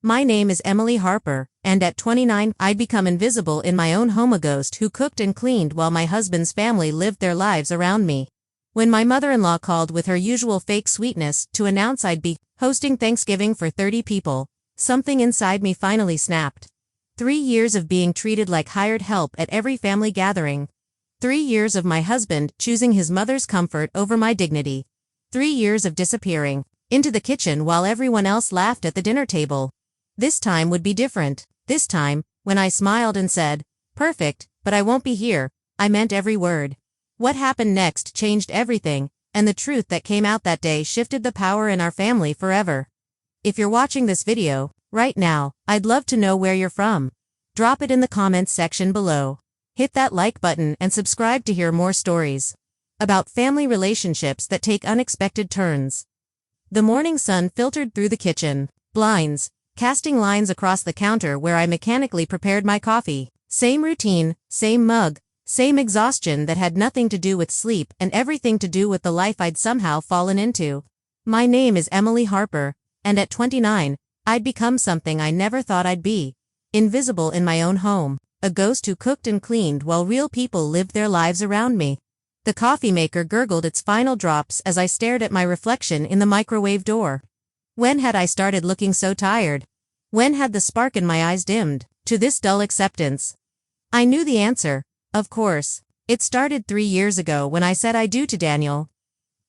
My name is Emily Harper, and at 29, I'd become invisible in my own home, a ghost who cooked and cleaned while my husband's family lived their lives around me. When my mother-in-law called with her usual fake sweetness to announce I'd be hosting Thanksgiving for 30 people, something inside me finally snapped. 3 years of being treated like hired help at every family gathering. 3 years of my husband choosing his mother's comfort over my dignity. 3 years of disappearing into the kitchen while everyone else laughed at the dinner table. This time would be different. This time, when I smiled and said, "Perfect, but I won't be here," I meant every word. What happened next changed everything, and the truth that came out that day shifted the power in our family forever. If you're watching this video right now, I'd love to know where you're from. Drop it in the comments section below. Hit that like button and subscribe to hear more stories about family relationships that take unexpected turns. The morning sun filtered through the kitchen blinds, casting lines across the counter where I mechanically prepared my coffee. Same routine, same mug, same exhaustion that had nothing to do with sleep and everything to do with the life I'd somehow fallen into. My name is Emily Harper, and at 29, I'd become something I never thought I'd be. Invisible in my own home, a ghost who cooked and cleaned while real people lived their lives around me. The coffee maker gurgled its final drops as I stared at my reflection in the microwave door. When had I started looking so tired? When had the spark in my eyes dimmed to this dull acceptance? I knew the answer, of course. It started 3 years ago when I said I do to Daniel,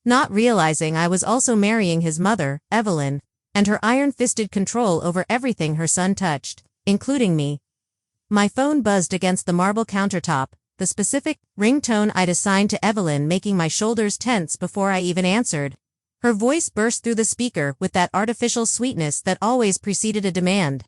not realizing I was also marrying his mother, Evelyn, and her iron-fisted control over everything her son touched, including me. My phone buzzed against the marble countertop, the specific ringtone I'd assigned to Evelyn making my shoulders tense before I even answered. Her voice burst through the speaker with that artificial sweetness that always preceded a demand.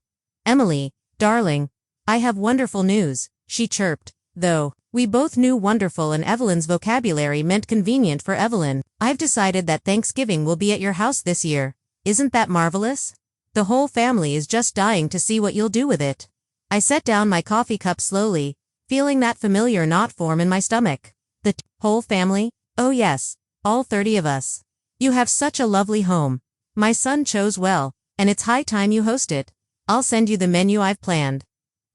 "Emily, darling, I have wonderful news," she chirped, though we both knew wonderful and Evelyn's vocabulary meant convenient for Evelyn. "I've decided that Thanksgiving will be at your house this year. Isn't that marvelous? The whole family is just dying to see what you'll do with it." I set down my coffee cup slowly, feeling that familiar knot form in my stomach. The whole family? Oh yes, all 30 of us. You have such a lovely home. My son chose well, and it's high time you host it. I'll send you the menu I've planned.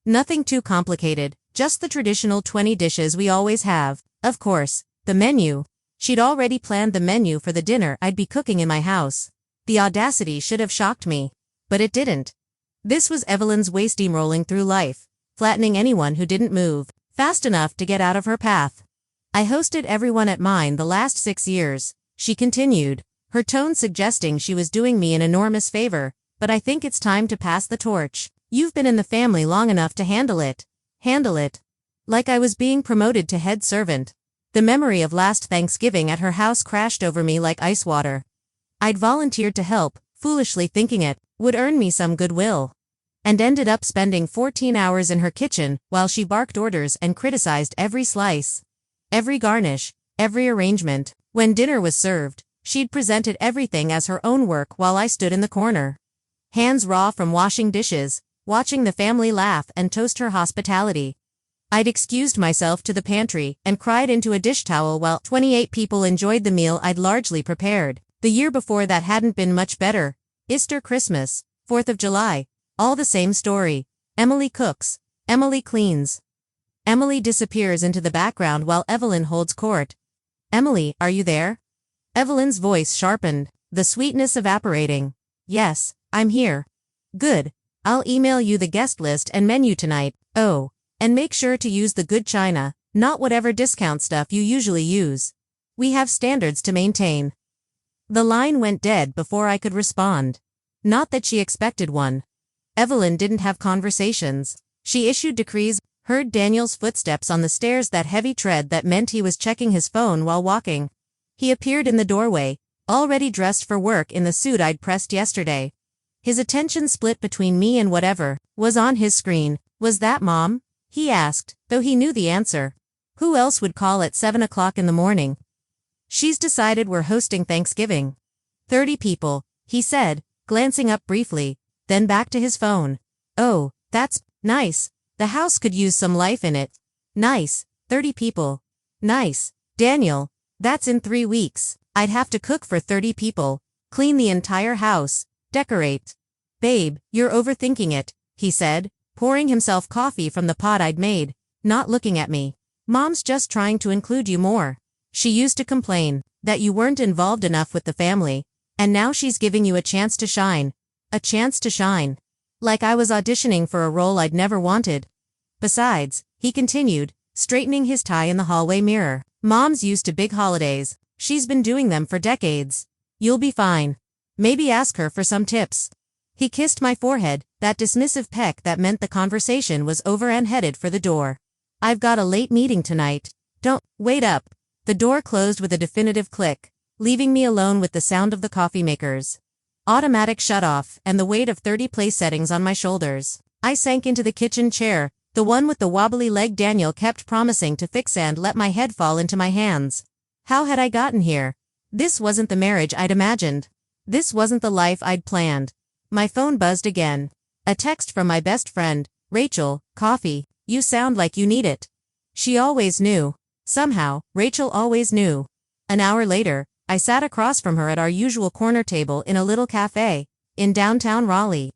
Nothing too complicated, just the traditional 20 dishes we always have. Of course, the menu. She'd already planned the menu for the dinner I'd be cooking in my house. The audacity should have shocked me, but it didn't. This was Evelyn's way steamrolling through life, flattening anyone who didn't move fast enough to get out of her path. "I hosted everyone at mine the last 6 years. She continued, her tone suggesting she was doing me an enormous favor, "but I think it's time to pass the torch. You've been in the family long enough to handle it." Handle it. Like I was being promoted to head servant. The memory of last Thanksgiving at her house crashed over me like ice water. I'd volunteered to help, foolishly thinking it would earn me some goodwill, and ended up spending 14 hours in her kitchen while she barked orders and criticized every slice, every garnish, every arrangement. When dinner was served, she'd presented everything as her own work while I stood in the corner, hands raw from washing dishes, watching the family laugh and toast her hospitality. I'd excused myself to the pantry and cried into a dish towel while 28 people enjoyed the meal I'd largely prepared. The year before that hadn't been much better. Easter, Christmas, 4th of July, all the same story. Emily cooks, Emily cleans. Emily disappears into the background while Evelyn holds court. "Emily, are you there?" Evelyn's voice sharpened, the sweetness evaporating. "Yes, I'm here." "Good. I'll email you the guest list and menu tonight. Oh, and make sure to use the good china, not whatever discount stuff you usually use. We have standards to maintain." The line went dead before I could respond. Not that she expected one. Evelyn didn't have conversations. She issued decrees, heard Daniel's footsteps on the stairs, that heavy tread that meant he was checking his phone while walking. He appeared in the doorway, already dressed for work in the suit I'd pressed yesterday. His attention split between me and whatever was on his screen. "Was that Mom?" he asked, though he knew the answer. Who else would call at 7 o'clock in the morning? "She's decided we're hosting Thanksgiving. 30 people, he said, glancing up briefly, then back to his phone. "Oh, that's nice. The house could use some life in it." Nice, 30 people. Nice. Daniel, that's in 3 weeks. I'd have to cook for 30 people, clean the entire house, decorate. Babe, you're overthinking it, he said, pouring himself coffee from the pot I'd made, not looking at me. Mom's just trying to include you more. She used to complain that you weren't involved enough with the family, and now she's giving you a chance to shine. A chance to shine. Like I was auditioning for a role I'd never wanted. Besides, he continued, straightening his tie in the hallway mirror, Mom's used to big holidays. She's been doing them for decades. You'll be fine. Maybe ask her for some tips. He kissed my forehead, that dismissive peck that meant the conversation was over and headed for the door. I've got a late meeting tonight. Don't, wait up. The door closed with a definitive click, leaving me alone with the sound of the coffee maker's automatic shut-off and the weight of 30 place settings on my shoulders. I sank into the kitchen chair, the one with the wobbly leg Daniel kept promising to fix, and let my head fall into my hands. How had I gotten here? This wasn't the marriage I'd imagined. This wasn't the life I'd planned. My phone buzzed again. A text from my best friend, Rachel, coffee, you sound like you need it. She always knew. Somehow, Rachel always knew. An hour later, I sat across from her at our usual corner table in a little cafe, in downtown Raleigh,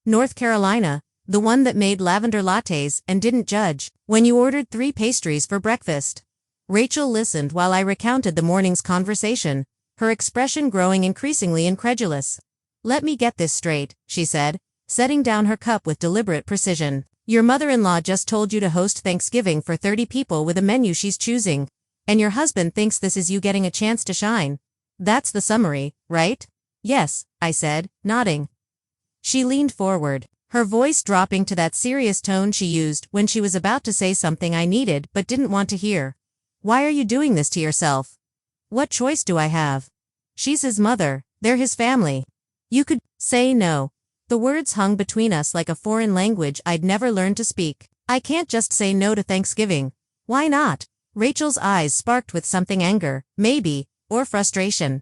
North Carolina, the one that made lavender lattes and didn't judge when you ordered 3 pastries for breakfast. Rachel listened while I recounted the morning's conversation, her expression growing increasingly incredulous. Let me get this straight, she said, setting down her cup with deliberate precision. Your mother-in-law just told you to host Thanksgiving for 30 people with a menu she's choosing, and your husband thinks this is you getting a chance to shine. That's the summary, right? Yes, I said, nodding. She leaned forward, her voice dropping to that serious tone she used when she was about to say something I needed but didn't want to hear. Why are you doing this to yourself? What choice do I have? She's his mother, they're his family. You could say no. The words hung between us like a foreign language I'd never learned to speak. I can't just say no to Thanksgiving. Why not? Rachel's eyes sparked with something, anger, maybe, or frustration.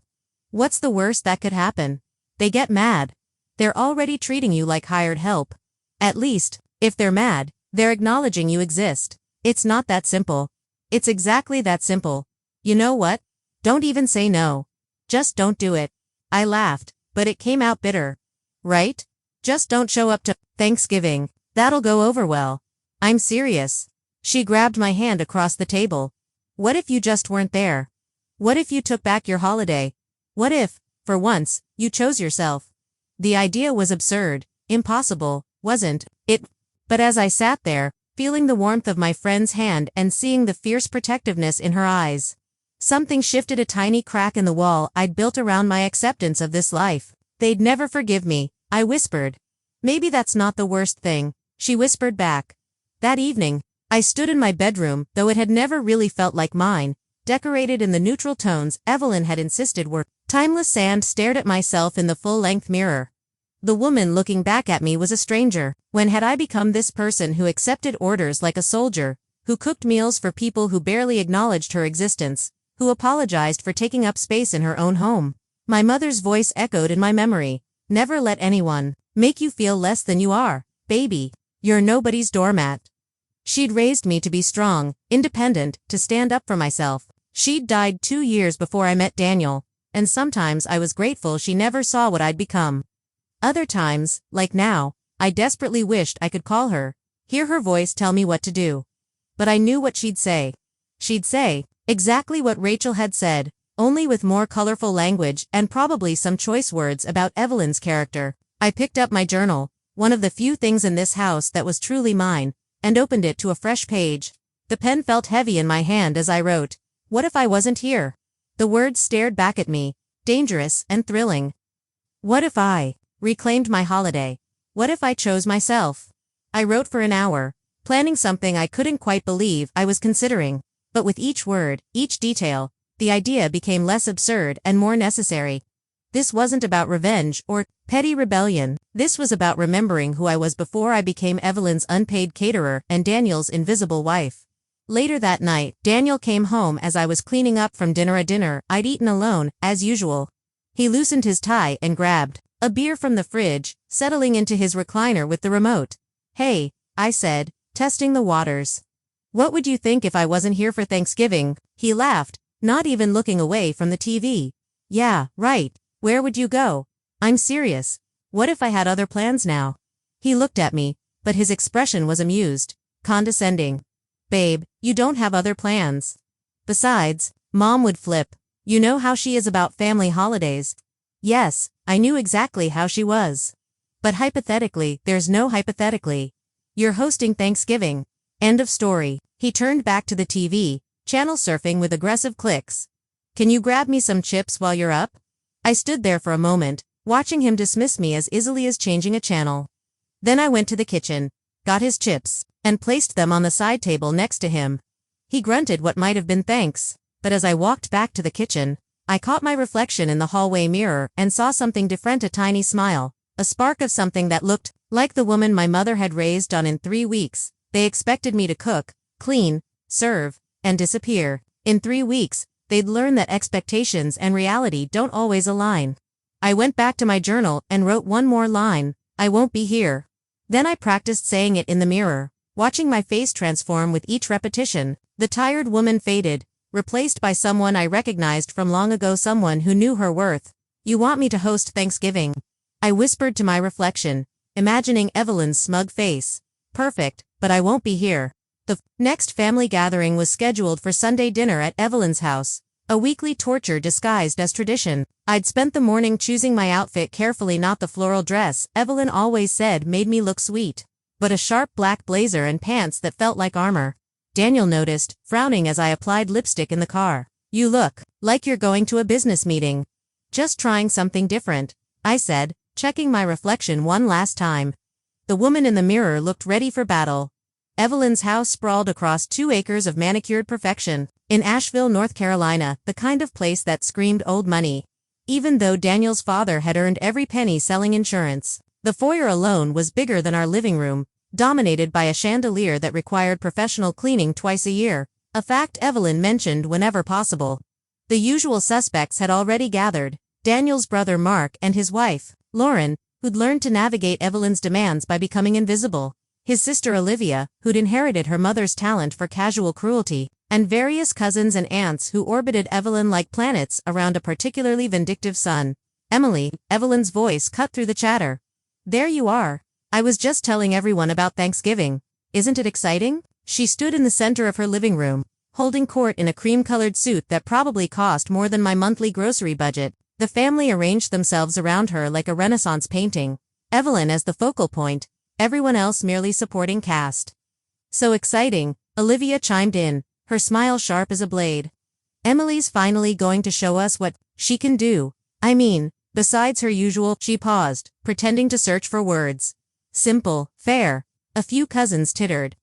What's the worst that could happen? They get mad. They're already treating you like hired help. At least, if they're mad, they're acknowledging you exist. It's not that simple. It's exactly that simple. You know what? Don't even say no. Just don't do it. I laughed, but it came out bitter. Right? Just don't show up to Thanksgiving. That'll go over well. I'm serious. She grabbed my hand across the table. What if you just weren't there? What if you took back your holiday? What if, for once, you chose yourself? The idea was absurd, impossible, wasn't it? But as I sat there, feeling the warmth of my friend's hand and seeing the fierce protectiveness in her eyes, something shifted, a tiny crack in the wall I'd built around my acceptance of this life. They'd never forgive me, I whispered. Maybe that's not the worst thing, she whispered back. That evening, I stood in my bedroom, though it had never really felt like mine, decorated in the neutral tones Evelyn had insisted were timeless, and stared at myself in the full-length mirror. The woman looking back at me was a stranger. When had I become this person who accepted orders like a soldier, who cooked meals for people who barely acknowledged her existence, who apologized for taking up space in her own home? My mother's voice echoed in my memory. Never let anyone make you feel less than you are, baby. You're nobody's doormat. She'd raised me to be strong, independent, to stand up for myself. She'd died 2 years before I met Daniel, and sometimes I was grateful she never saw what I'd become. Other times, like now, I desperately wished I could call her, hear her voice tell me what to do. But I knew what she'd say. She'd say exactly what Rachel had said, only with more colorful language and probably some choice words about Evelyn's character. I picked up my journal, one of the few things in this house that was truly mine, and opened it to a fresh page. The pen felt heavy in my hand as I wrote, "What if I wasn't here?" The words stared back at me, dangerous and thrilling. What if I reclaimed my holiday? What if I chose myself? I wrote for an hour, planning something I couldn't quite believe I was considering. But with each word, each detail, the idea became less absurd and more necessary. This wasn't about revenge or petty rebellion. This was about remembering who I was before I became Evelyn's unpaid caterer and Daniel's invisible wife. Later that night, Daniel came home as I was cleaning up from dinner, a dinner I'd eaten alone, as usual. He loosened his tie and grabbed a beer from the fridge, settling into his recliner with the remote. "Hey," I said, testing the waters. "What would you think if I wasn't here for Thanksgiving?" He laughed, not even looking away from the TV. "Yeah, right. Where would you go?" "I'm serious. What if I had other plans now? He looked at me, but his expression was amused, condescending. Babe, you don't have other plans. Besides, Mom would flip. You know how she is about family holidays. Yes, I knew exactly how she was. But hypothetically, there's no hypothetically. You're hosting Thanksgiving. End of story. He turned back to the TV, channel surfing with aggressive clicks. Can you grab me some chips while you're up? I stood there for a moment, watching him dismiss me as easily as changing a channel. Then I went to the kitchen, got his chips, and placed them on the side table next to him. He grunted what might have been thanks, but as I walked back to the kitchen, I caught my reflection in the hallway mirror and saw something different, a tiny smile, a spark of something that looked like the woman my mother had raised on. In 3 weeks, they expected me to cook, clean, serve, and disappear. In 3 weeks, they'd learn that expectations and reality don't always align. I went back to my journal and wrote one more line, I won't be here. Then I practiced saying it in the mirror, watching my face transform with each repetition. The tired woman faded, replaced by someone I recognized from long ago, someone who knew her worth. You want me to host Thanksgiving? I whispered to my reflection, imagining Evelyn's smug face. Perfect, but I won't be here. The next family gathering was scheduled for Sunday dinner at Evelyn's house, a weekly torture disguised as tradition. I'd spent the morning choosing my outfit carefully, not the floral dress Evelyn always said made me look sweet, but a sharp black blazer and pants that felt like armor. Daniel noticed, frowning as I applied lipstick in the car. You look like you're going to a business meeting. Just trying something different, I said, checking my reflection one last time. The woman in the mirror looked ready for battle. Evelyn's house sprawled across 2 acres of manicured perfection, in Asheville, North Carolina, the kind of place that screamed old money. Even though Daniel's father had earned every penny selling insurance, the foyer alone was bigger than our living room, dominated by a chandelier that required professional cleaning twice a year, a fact Evelyn mentioned whenever possible. The usual suspects had already gathered, Daniel's brother Mark and his wife, Lauren, who'd learned to navigate Evelyn's demands by becoming invisible, his sister Olivia, who'd inherited her mother's talent for casual cruelty, and various cousins and aunts who orbited Evelyn like planets around a particularly vindictive sun. Emily, Evelyn's voice cut through the chatter. There you are. I was just telling everyone about Thanksgiving. Isn't it exciting? She stood in the center of her living room, holding court in a cream-colored suit that probably cost more than my monthly grocery budget. The family arranged themselves around her like a Renaissance painting, Evelyn as the focal point, everyone else merely supporting cast. So exciting, Olivia chimed in, her smile sharp as a blade. Emily's finally going to show us what she can do. I mean, besides her usual. She paused, pretending to search for words. Simple, fair. A few cousins tittered.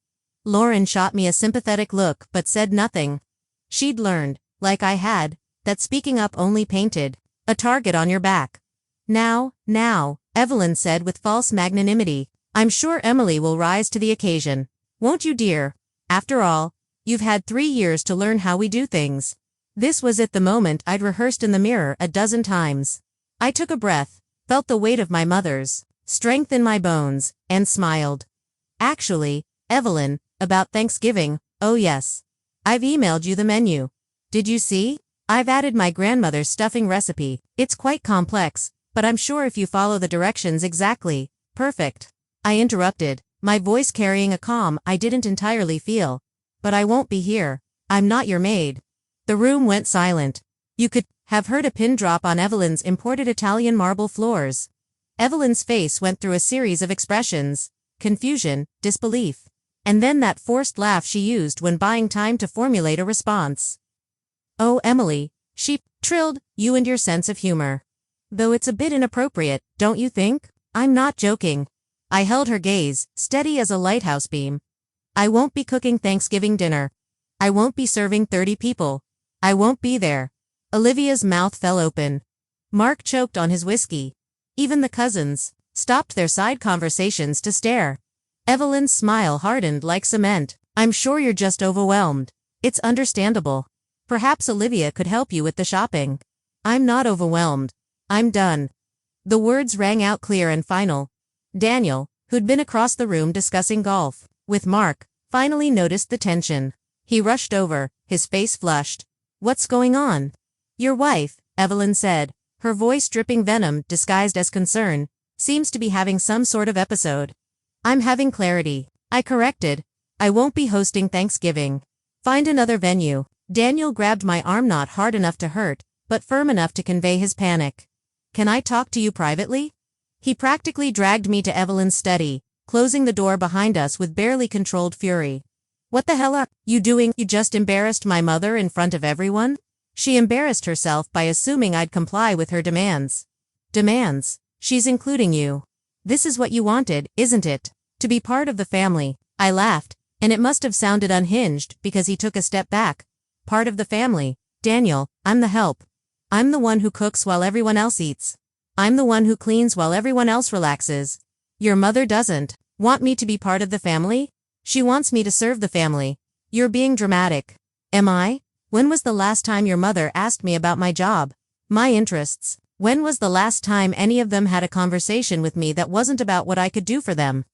Lauren shot me a sympathetic look but said nothing. She'd learned, like I had, that speaking up only painted a target on your back. Now, Evelyn said with false magnanimity. I'm sure Emily will rise to the occasion. Won't you, dear? After all, you've had 3 years to learn how we do things. This was it, the moment I'd rehearsed in the mirror a dozen times. I took a breath, felt the weight of my mother's strength in my bones, and smiled. Actually, Evelyn, about Thanksgiving, oh yes. I've emailed you the menu. Did you see? I've added my grandmother's stuffing recipe. It's quite complex, but I'm sure if you follow the directions exactly, perfect. I interrupted, my voice carrying a calm I didn't entirely feel. But I won't be here. I'm not your maid. The room went silent. You could have heard a pin drop on Evelyn's imported Italian marble floors. Evelyn's face went through a series of expressions: confusion, disbelief, and then that forced laugh she used when buying time to formulate a response. Oh, Emily, she trilled, you and your sense of humor. Though it's a bit inappropriate, don't you think? I'm not joking. I held her gaze, steady as a lighthouse beam. I won't be cooking Thanksgiving dinner. I won't be serving 30 people. I won't be there. Olivia's mouth fell open. Mark choked on his whiskey. Even the cousins stopped their side conversations to stare. Evelyn's smile hardened like cement. I'm sure you're just overwhelmed. It's understandable. Perhaps Olivia could help you with the shopping. I'm not overwhelmed. I'm done. The words rang out clear and final. Daniel, who'd been across the room discussing golf with Mark, finally noticed the tension. He rushed over, his face flushed. What's going on? Your wife, Evelyn said, her voice dripping venom disguised as concern, Seems to be having some sort of episode. I'm having clarity. I corrected. I won't be hosting Thanksgiving. Find another venue. Daniel grabbed my arm, not hard enough to hurt, but firm enough to convey his panic. Can I talk to you privately? He practically dragged me to Evelyn's study, closing the door behind us with barely controlled fury. What the hell are you doing? You just embarrassed my mother in front of everyone? She embarrassed herself by assuming I'd comply with her demands. Demands? She's including you. This is what you wanted, isn't it? To be part of the family. I laughed, and it must have sounded unhinged because he took a step back. Part of the family. Daniel, I'm the help. I'm the one who cooks while everyone else eats. I'm the one who cleans while everyone else relaxes. Your mother doesn't want me to be part of the family? She wants me to serve the family. You're being dramatic. Am I? When was the last time your mother asked me about my job? My interests? When was the last time any of them had a conversation with me that wasn't about what I could do for them?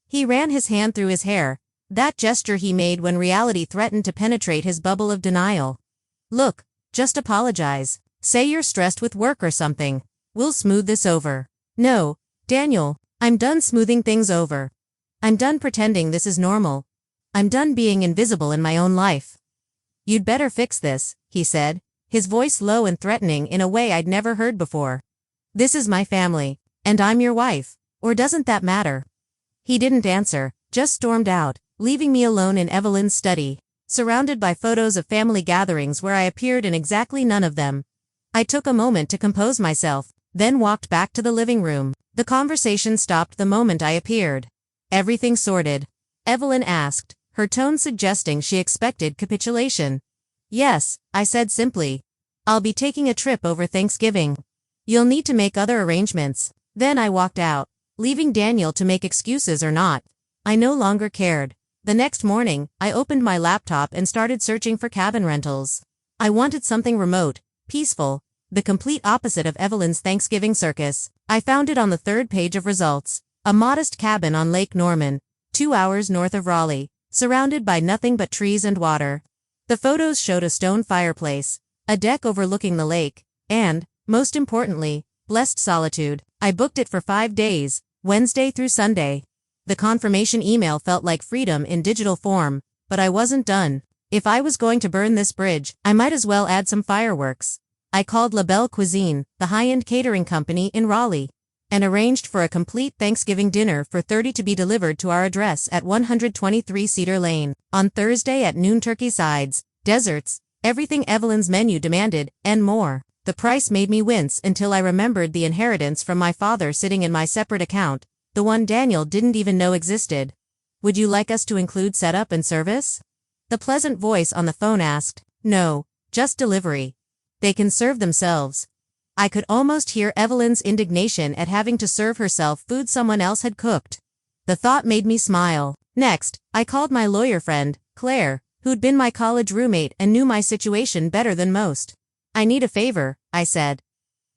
He ran his hand through his hair, that gesture he made when reality threatened to penetrate his bubble of denial. Look, just apologize. Say you're stressed with work or something. We'll smooth this over. No, Daniel, I'm done smoothing things over. I'm done pretending this is normal. I'm done being invisible in my own life. You'd better fix this, he said, his voice low and threatening in a way I'd never heard before. This is my family, and I'm your wife, or doesn't that matter? He didn't answer, just stormed out, leaving me alone in Evelyn's study, surrounded by photos of family gatherings where I appeared in exactly none of them. I took a moment to compose myself, then walked back to the living room. The conversation stopped the moment I appeared. Everything sorted? Evelyn asked, her tone suggesting she expected capitulation. Yes, I said simply. I'll be taking a trip over Thanksgiving. You'll need to make other arrangements. Then I walked out, leaving Daniel to make excuses or not. I no longer cared. The next morning, I opened my laptop and started searching for cabin rentals. I wanted something remote, peaceful, the complete opposite of Evelyn's Thanksgiving circus. I found it on the third page of results. A modest cabin on Lake Norman, 2 hours north of Raleigh, surrounded by nothing but trees and water. The photos showed a stone fireplace, a deck overlooking the lake, and, most importantly, blessed solitude. I booked it for 5 days, Wednesday through Sunday. The confirmation email felt like freedom in digital form, but I wasn't done. If I was going to burn this bridge, I might as well add some fireworks. I called La Belle Cuisine, the high-end catering company in Raleigh, and arranged for a complete Thanksgiving dinner for 30 to be delivered to our address at 123 Cedar Lane. On Thursday at noon, turkey sides, desserts, everything Evelyn's menu demanded, and more. The price made me wince until I remembered the inheritance from my father sitting in my separate account, the one Daniel didn't even know existed. Would you like us to include setup and service? The pleasant voice on the phone asked. No, just delivery. They can serve themselves. I could almost hear Evelyn's indignation at having to serve herself food someone else had cooked. The thought made me smile. Next, I called my lawyer friend, Claire, who'd been my college roommate and knew my situation better than most. I need a favor, I said.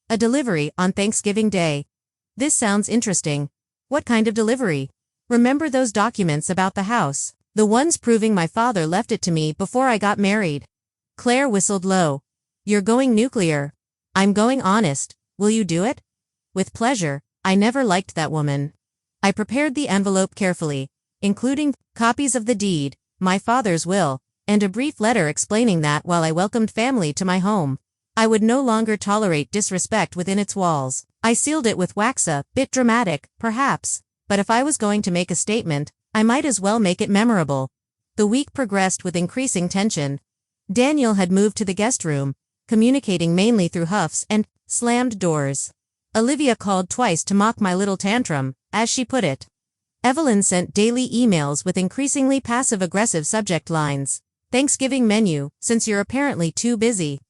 A delivery on Thanksgiving Day. This sounds interesting. What kind of delivery? Remember those documents about the house? The ones proving my father left it to me before I got married. Claire whistled low. You're going nuclear. I'm going honest. Will you do it? With pleasure. I never liked that woman. I prepared the envelope carefully, including copies of the deed, my father's will, and a brief letter explaining that while I welcomed family to my home, I would no longer tolerate disrespect within its walls. I sealed it with wax, a bit dramatic, perhaps, but if I was going to make a statement, I might as well make it memorable. The week progressed with increasing tension. Daniel had moved to the guest room, communicating mainly through huffs and slammed doors. Olivia called twice to mock my little tantrum, as she put it. Evelyn sent daily emails with increasingly passive-aggressive subject lines. Thanksgiving menu, since you're apparently too busy.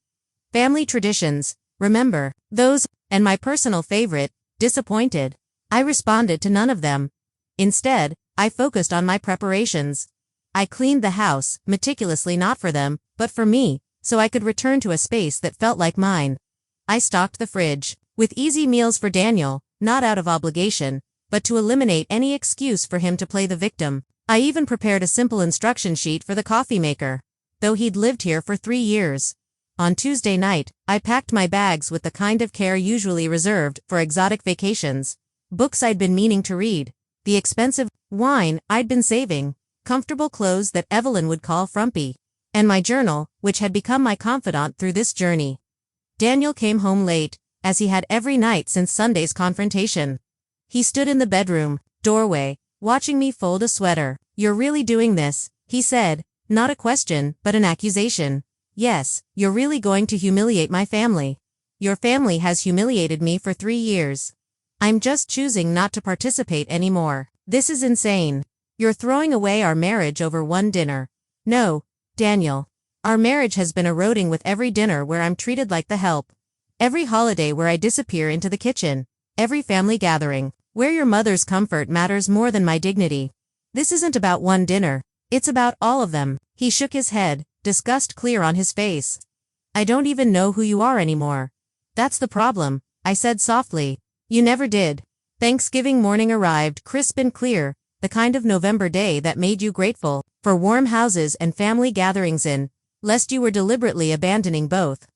Family traditions, remember, those, and my personal favorite, disappointed. I responded to none of them. Instead, I focused on my preparations. I cleaned the house, meticulously, not for them, but for me, so I could return to a space that felt like mine. I stocked the fridge with easy meals for Daniel, not out of obligation, but to eliminate any excuse for him to play the victim. I even prepared a simple instruction sheet for the coffee maker, though he'd lived here for 3 years. On Tuesday night, I packed my bags with the kind of care usually reserved for exotic vacations. books I'd been meaning to read, the expensive wine I'd been saving, comfortable clothes that Evelyn would call frumpy, and my journal, which had become my confidant through this journey. Daniel came home late, as he had every night since Sunday's confrontation. He stood in the bedroom doorway, watching me fold a sweater. "You're really doing this," he said, not a question, but an accusation. "Yes, you're really going to humiliate my family. Your family has humiliated me for 3 years. I'm just choosing not to participate anymore. This is insane. You're throwing away our marriage over one dinner." "No, Daniel. Our marriage has been eroding with every dinner where I'm treated like the help. Every holiday where I disappear into the kitchen. Every family gathering, where your mother's comfort matters more than my dignity. This isn't about one dinner. It's about all of them." He shook his head, disgust clear on his face. "I don't even know who you are anymore." "That's the problem," I said softly. "You never did." Thanksgiving morning arrived crisp and clear, the kind of November day that made you grateful for warm houses and family gatherings in, lest you were deliberately abandoning both.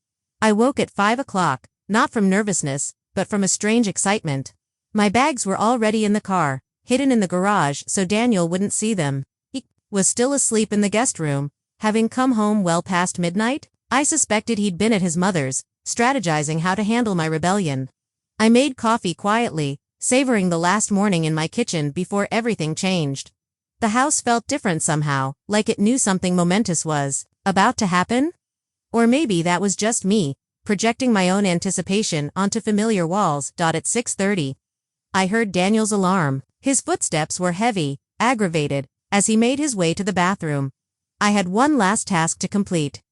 I woke at 5 o'clock, not from nervousness, but from a strange excitement. My bags were already in the car, hidden in the garage so Daniel wouldn't see them. He was still asleep in the guest room, having come home well past midnight. I suspected he'd been at his mother's, strategizing how to handle my rebellion. I made coffee quietly, savoring the last morning in my kitchen before everything changed. The house felt different somehow, like it knew something momentous was about to happen? Or maybe that was just me, projecting my own anticipation onto familiar walls. At 6:30, I heard Daniel's alarm. His footsteps were heavy, aggravated, as he made his way to the bathroom. I had one last task to complete.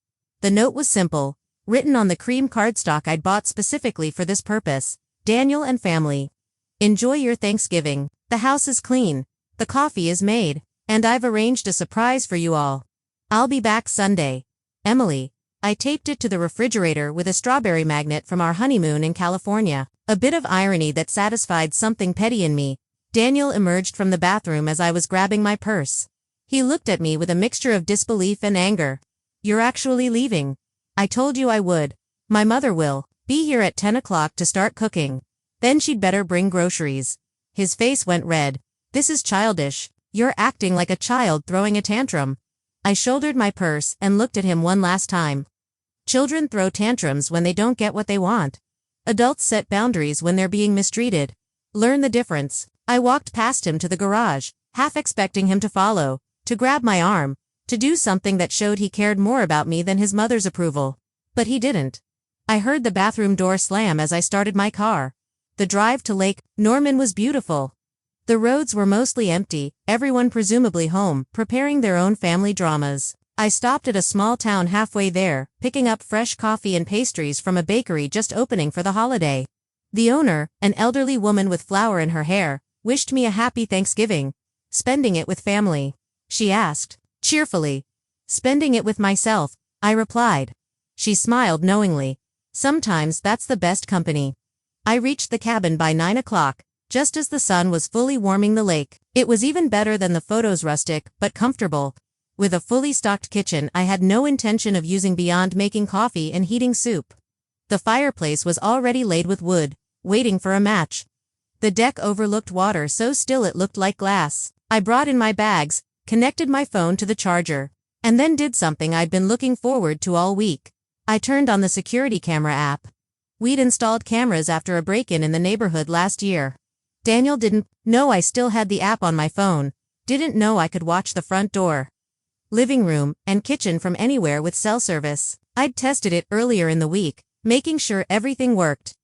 The note was simple, written on the cream cardstock I'd bought specifically for this purpose. "Daniel and family. Enjoy your Thanksgiving. The house is clean. The coffee is made. And I've arranged a surprise for you all. I'll be back Sunday. Emily." I taped it to the refrigerator with a strawberry magnet from our honeymoon in California. A bit of irony that satisfied something petty in me. Daniel emerged from the bathroom as I was grabbing my purse. He looked at me with a mixture of disbelief and anger. "You're actually leaving? I told you I would. My mother will be here at 10 o'clock to start cooking. Then she'd better bring groceries." His face went red. "This is childish. You're acting like a child throwing a tantrum." I shouldered my purse and looked at him one last time. Children throw tantrums when they don't get what they want. Adults set boundaries when they're being mistreated. Learn the difference. I walked past him to the garage, half expecting him to follow, to grab my arm, to do something that showed he cared more about me than his mother's approval. But he didn't. I heard the bathroom door slam as I started my car. The drive to Lake Norman was beautiful. The roads were mostly empty, everyone presumably home, preparing their own family dramas. I stopped at a small town halfway there, picking up fresh coffee and pastries from a bakery just opening for the holiday. The owner, an elderly woman with flour in her hair, wished me a happy Thanksgiving. "Spending it with family?" she asked, cheerfully. "Spending it with myself," I replied. She smiled knowingly. "Sometimes that's the best company." I reached the cabin by 9 o'clock, just as the sun was fully warming the lake. It was even better than the photos, rustic, but comfortable. With a fully stocked kitchen I had no intention of using beyond making coffee and heating soup. The fireplace was already laid with wood, waiting for a match. The deck overlooked water so still it looked like glass. I brought in my bags, connected my phone to the charger, and then did something I'd been looking forward to all week. I turned on the security camera app. We'd installed cameras after a break-in in the neighborhood last year. Daniel didn't know I still had the app on my phone, didn't know I could watch the front door, living room, and kitchen from anywhere with cell service. I'd tested it earlier in the week, making sure everything worked.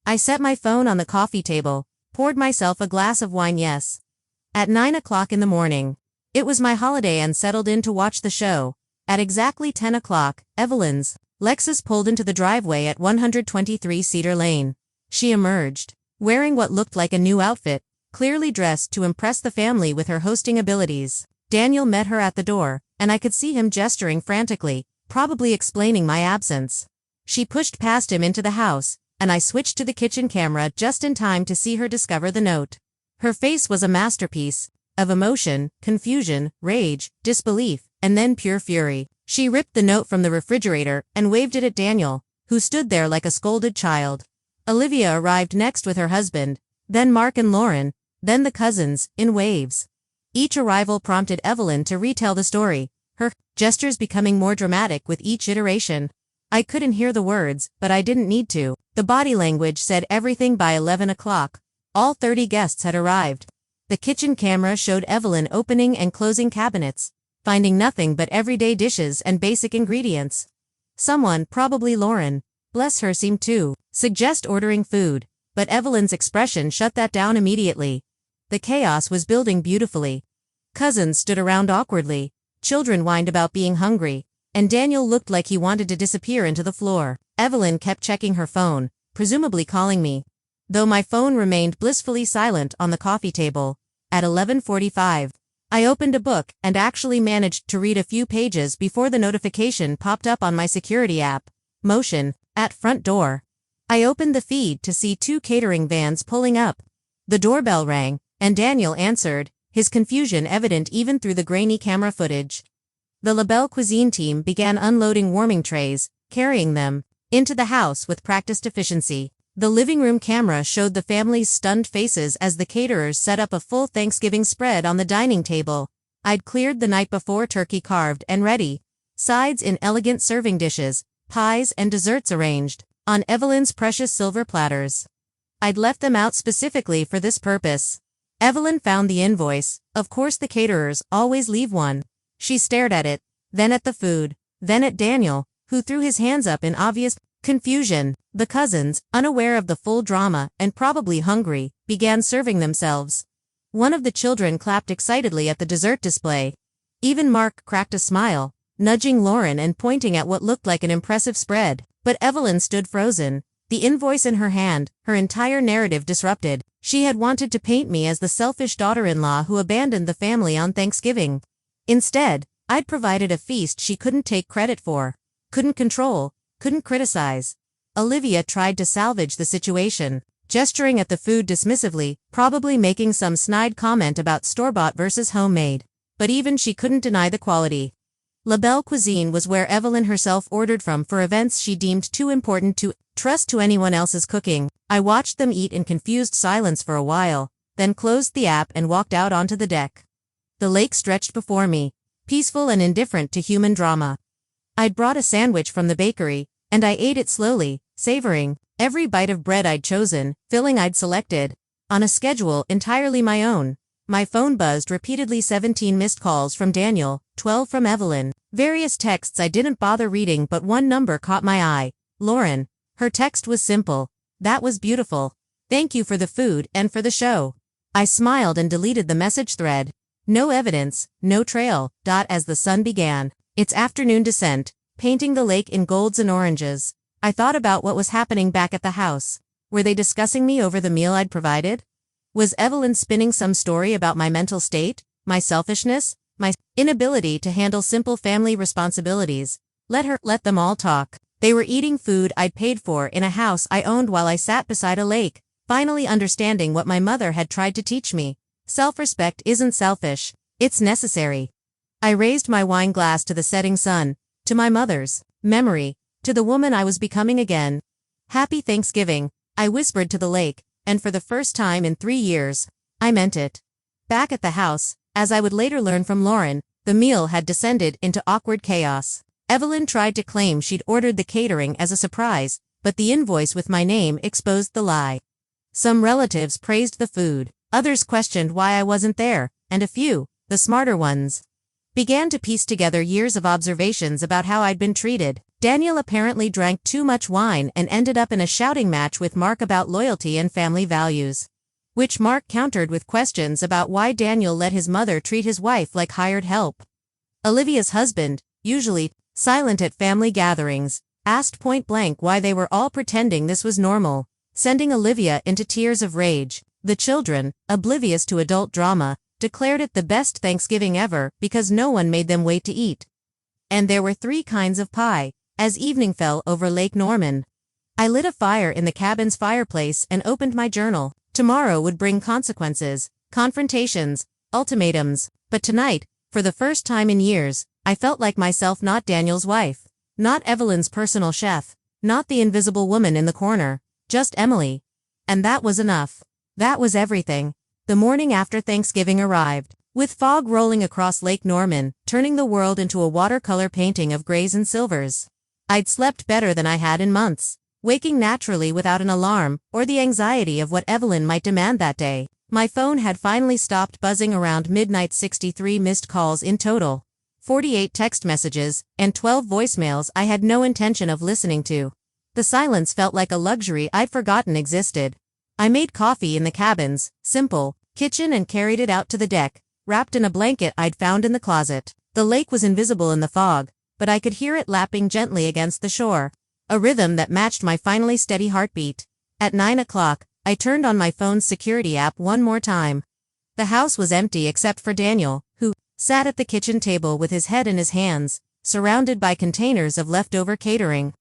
I set my phone on the coffee table, poured myself a glass of wine. At 9 o'clock in the morning. It was my holiday and settled in to watch the show. At exactly 10 o'clock, Evelyn's Lexus pulled into the driveway at 123 Cedar Lane. She emerged, wearing what looked like a new outfit, clearly dressed to impress the family with her hosting abilities. Daniel met her at the door, and I could see him gesturing frantically, probably explaining my absence. She pushed past him into the house, and I switched to the kitchen camera just in time to see her discover the note. Her face was a masterpiece of emotion, confusion, rage, disbelief, and then pure fury. She ripped the note from the refrigerator and waved it at Daniel, who stood there like a scolded child. Olivia arrived next with her husband, then Mark and Lauren, then the cousins, in waves. Each arrival prompted Evelyn to retell the story, her gestures becoming more dramatic with each iteration. I couldn't hear the words, but I didn't need to. The body language said everything. By 11 o'clock. All 30 guests had arrived. The kitchen camera showed Evelyn opening and closing cabinets, finding nothing but everyday dishes and basic ingredients. Someone, probably Lauren, bless her, seemed to suggest ordering food, but Evelyn's expression shut that down immediately. The chaos was building beautifully. Cousins stood around awkwardly, children whined about being hungry, and Daniel looked like he wanted to disappear into the floor. Evelyn kept checking her phone, presumably calling me, though my phone remained blissfully silent on the coffee table. At 11:45, I opened a book and actually managed to read a few pages before the notification popped up on my security app. Motion, at front door. I opened the feed to see 2 catering vans pulling up. The doorbell rang, and Daniel answered, his confusion evident even through the grainy camera footage. The La Belle Cuisine team began unloading warming trays, carrying them into the house with practiced efficiency. The living room camera showed the family's stunned faces as the caterers set up a full Thanksgiving spread on the dining table. I'd cleared the night before, turkey carved and ready, sides in elegant serving dishes, pies and desserts arranged on Evelyn's precious silver platters. I'd left them out specifically for this purpose. Evelyn found the invoice. Of course, the caterers always leave one. She stared at it, then at the food, then at Daniel, who threw his hands up in obvious confusion. The cousins, unaware of the full drama and probably hungry, began serving themselves. One of the children clapped excitedly at the dessert display. Even Mark cracked a smile, nudging Lauren and pointing at what looked like an impressive spread. But Evelyn stood frozen, the invoice in her hand, her entire narrative disrupted. She had wanted to paint me as the selfish daughter-in-law who abandoned the family on Thanksgiving. Instead, I'd provided a feast she couldn't take credit for, couldn't control, couldn't criticize. Olivia tried to salvage the situation, gesturing at the food dismissively, probably making some snide comment about store-bought versus homemade. But even she couldn't deny the quality. La Belle Cuisine was where Evelyn herself ordered from for events she deemed too important to trust to anyone else's cooking. I watched them eat in confused silence for a while, then closed the app and walked out onto the deck. The lake stretched before me, peaceful and indifferent to human drama. I'd brought a sandwich from the bakery, and I ate it slowly, savoring every bite of bread I'd chosen, filling I'd selected, on a schedule entirely my own. My phone buzzed repeatedly. 17 missed calls from Daniel, 12 from Evelyn. Various texts I didn't bother reading, but one number caught my eye. Lauren. Her text was simple. That was beautiful. Thank you for the food and for the show. I smiled and deleted the message thread. No evidence, no trail. As the sun began its afternoon descent, painting the lake in golds and oranges, I thought about what was happening back at the house. Were they discussing me over the meal I'd provided? Was Evelyn spinning some story about my mental state, my selfishness, my inability to handle simple family responsibilities? Let them all talk. They were eating food I'd paid for in a house I owned while I sat beside a lake, finally understanding what my mother had tried to teach me. Self-respect isn't selfish, it's necessary. I raised my wine glass to the setting sun, to my mother's memory, to the woman I was becoming again. Happy Thanksgiving, I whispered to the lake, and for the first time in 3 years, I meant it. Back at the house, as I would later learn from Lauren, the meal had descended into awkward chaos. Evelyn tried to claim she'd ordered the catering as a surprise, but the invoice with my name exposed the lie. Some relatives praised the food, others questioned why I wasn't there, and a few, the smarter ones, began to piece together years of observations about how I'd been treated. Daniel apparently drank too much wine and ended up in a shouting match with Mark about loyalty and family values, which Mark countered with questions about why Daniel let his mother treat his wife like hired help. Olivia's husband, usually silent at family gatherings, asked point-blank why they were all pretending this was normal, sending Olivia into tears of rage. The children, oblivious to adult drama, declared it the best Thanksgiving ever because no one made them wait to eat. And there were 3 kinds of pie. As evening fell over Lake Norman, I lit a fire in the cabin's fireplace and opened my journal. Tomorrow would bring consequences, confrontations, ultimatums, but tonight, for the first time in years, I felt like myself, not Daniel's wife, not Evelyn's personal chef, not the invisible woman in the corner, just Emily. And that was enough. That was everything. The morning after Thanksgiving arrived, with fog rolling across Lake Norman, turning the world into a watercolor painting of grays and silvers. I'd slept better than I had in months, waking naturally without an alarm, or the anxiety of what Evelyn might demand that day. My phone had finally stopped buzzing around midnight. 63 missed calls in total, 48 text messages, and 12 voicemails I had no intention of listening to. The silence felt like a luxury I'd forgotten existed. I made coffee in the cabin's simple kitchen and carried it out to the deck, wrapped in a blanket I'd found in the closet. The lake was invisible in the fog, but I could hear it lapping gently against the shore, a rhythm that matched my finally steady heartbeat. At 9 o'clock, I turned on my phone's security app one more time. The house was empty except for Daniel, who sat at the kitchen table with his head in his hands, surrounded by containers of leftover catering.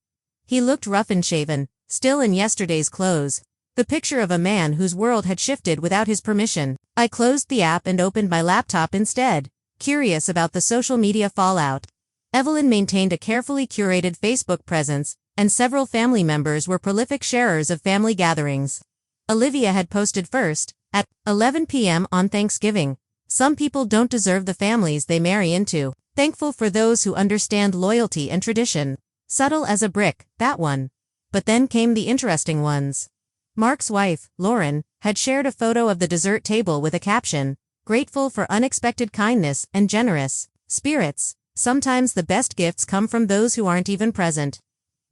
He looked rough and shaven, still in yesterday's clothes, the picture of a man whose world had shifted without his permission. I closed the app and opened my laptop instead, curious about the social media fallout. Evelyn maintained a carefully curated Facebook presence, and several family members were prolific sharers of family gatherings. Olivia had posted first, at 11 p.m. on Thanksgiving. Some people don't deserve the families they marry into. Thankful for those who understand loyalty and tradition. Subtle as a brick, that one. But then came the interesting ones. Mark's wife, Lauren, had shared a photo of the dessert table with a caption, "Grateful for unexpected kindness and generous spirits. Sometimes the best gifts come from those who aren't even present."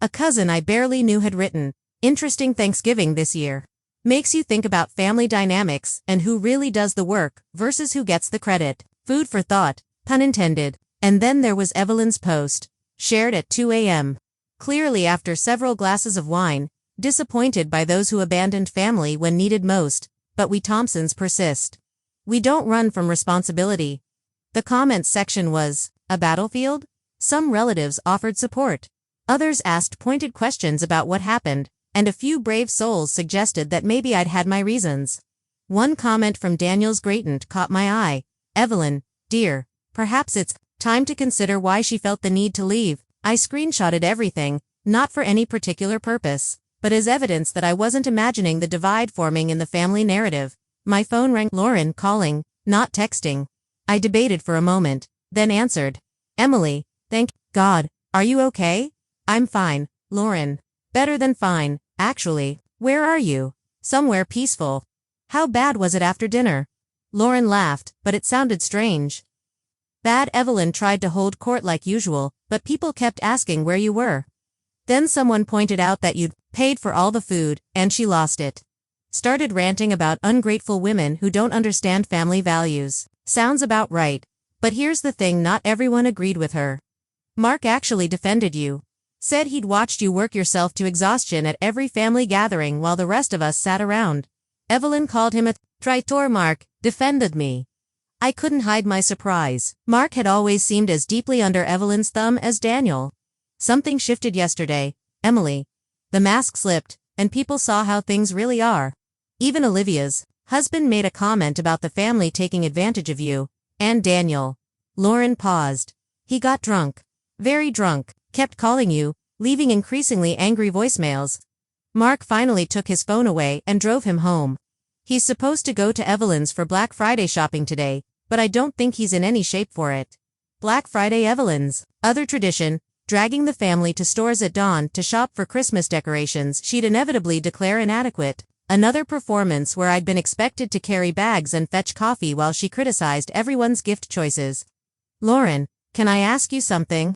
A cousin I barely knew had written, "Interesting Thanksgiving this year. Makes you think about family dynamics and who really does the work versus who gets the credit." Food for thought, pun intended. And then there was Evelyn's post, shared at 2 a.m. Clearly after several glasses of wine, disappointed by those who abandoned family when needed most, but we Thompsons persist. We don't run from responsibility. The comments section was a battlefield. Some relatives offered support. Others asked pointed questions about what happened, and a few brave souls suggested that maybe I'd had my reasons. One comment from Daniel's great-aunt caught my eye. "Evelyn, dear, perhaps it's time to consider why she felt the need to leave." I screenshotted everything, not for any particular purpose, but as evidence that I wasn't imagining the divide forming in the family narrative. My phone rang. Lauren calling, not texting. I debated for a moment, then answered. "Emily, thank God. Are you okay?" "I'm fine, Lauren. Better than fine, actually. Where are you?" "Somewhere peaceful." "How bad was it after dinner?" Lauren laughed, but it sounded strange. "Bad." Evelyn tried to hold court like usual, but people kept asking where you were. Then someone pointed out that you'd paid for all the food, and she lost it. Started ranting about ungrateful women who don't understand family values. Sounds about right. But here's the thing, not everyone agreed with her. Mark actually defended you. Said he'd watched you work yourself to exhaustion at every family gathering while the rest of us sat around. Evelyn called him a traitor. Mark defended me. I couldn't hide my surprise. Mark had always seemed as deeply under Evelyn's thumb as Daniel. Something shifted yesterday, Emily. The mask slipped, and people saw how things really are. Even Olivia's husband made a comment about the family taking advantage of you, and Daniel. Lauren paused. He got drunk. Very drunk, kept calling you, leaving increasingly angry voicemails. Mark finally took his phone away and drove him home. He's supposed to go to Evelyn's for Black Friday shopping today, but I don't think he's in any shape for it. Black Friday Evelyn's other tradition, dragging the family to stores at dawn to shop for Christmas decorations she'd inevitably declare inadequate. Another performance where I'd been expected to carry bags and fetch coffee while she criticized everyone's gift choices. "Lauren, can I ask you something?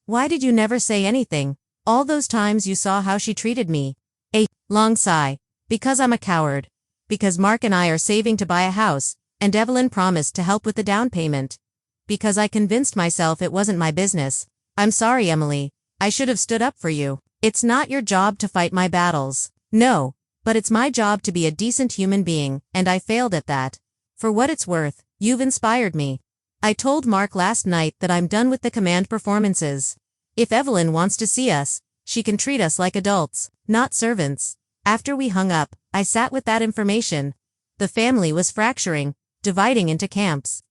Why did you never say anything, all those times you saw how she treated me?" A long sigh. "Because I'm a coward. Because Mark and I are saving to buy a house, and Evelyn promised to help with the down payment. Because I convinced myself it wasn't my business. I'm sorry, Emily. I should have stood up for you. It's not your job to fight my battles. No, but it's my job to be a decent human being, and I failed at that. For what it's worth, you've inspired me. I told Mark last night that I'm done with the command performances. If Evelyn wants to see us, she can treat us like adults, not servants." After we hung up, I sat with that information. The family was fracturing, dividing into camps.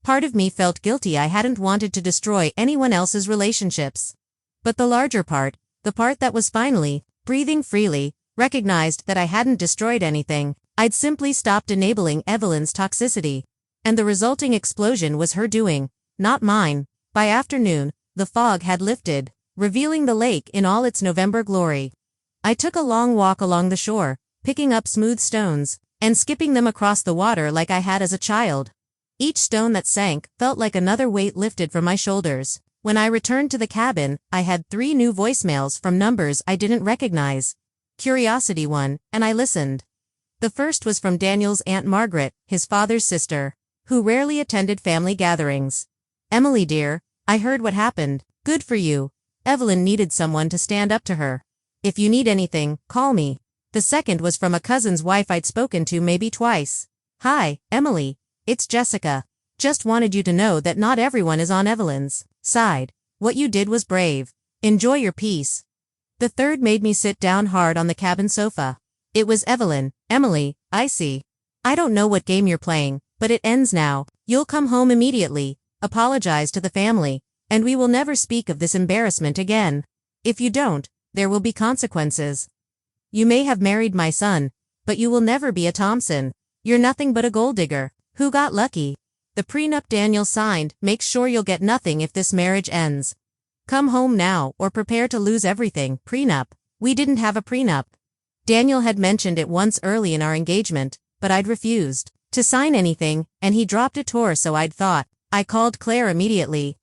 Part of me felt guilty I hadn't wanted to destroy anyone else's relationships. But the larger part, the part that was finally breathing freely, recognized that I hadn't destroyed anything. I'd simply stopped enabling Evelyn's toxicity. And the resulting explosion was her doing, not mine. By afternoon, the fog had lifted, revealing the lake in all its November glory. I took a long walk along the shore, picking up smooth stones, and skipping them across the water like I had as a child. Each stone that sank felt like another weight lifted from my shoulders. When I returned to the cabin, I had 3 new voicemails from numbers I didn't recognize. Curiosity 1, and I listened. The first was from Daniel's Aunt Margaret, his father's sister, who rarely attended family gatherings. "Emily dear, I heard what happened. Good for you. Evelyn needed someone to stand up to her. If you need anything, call me." The second was from a cousin's wife I'd spoken to maybe twice. "Hi, Emily. It's Jessica. Just wanted you to know that not everyone is on Evelyn's side. What you did was brave. Enjoy your peace." The third made me sit down hard on the cabin sofa. It was Evelyn. "Emily, I see. I don't know what game you're playing, but it ends now. You'll come home immediately, apologize to the family, and we will never speak of this embarrassment again. If you don't, there will be consequences. You may have married my son, but you will never be a Thompson. You're nothing but a gold digger who got lucky. The prenup Daniel signed makes sure you'll get nothing if this marriage ends. Come home now or prepare to lose everything." Prenup? We didn't have a prenup. Daniel had mentioned it once early in our engagement, but I'd refused to sign anything, and he dropped a tour, so I'd thought. I called Claire immediately.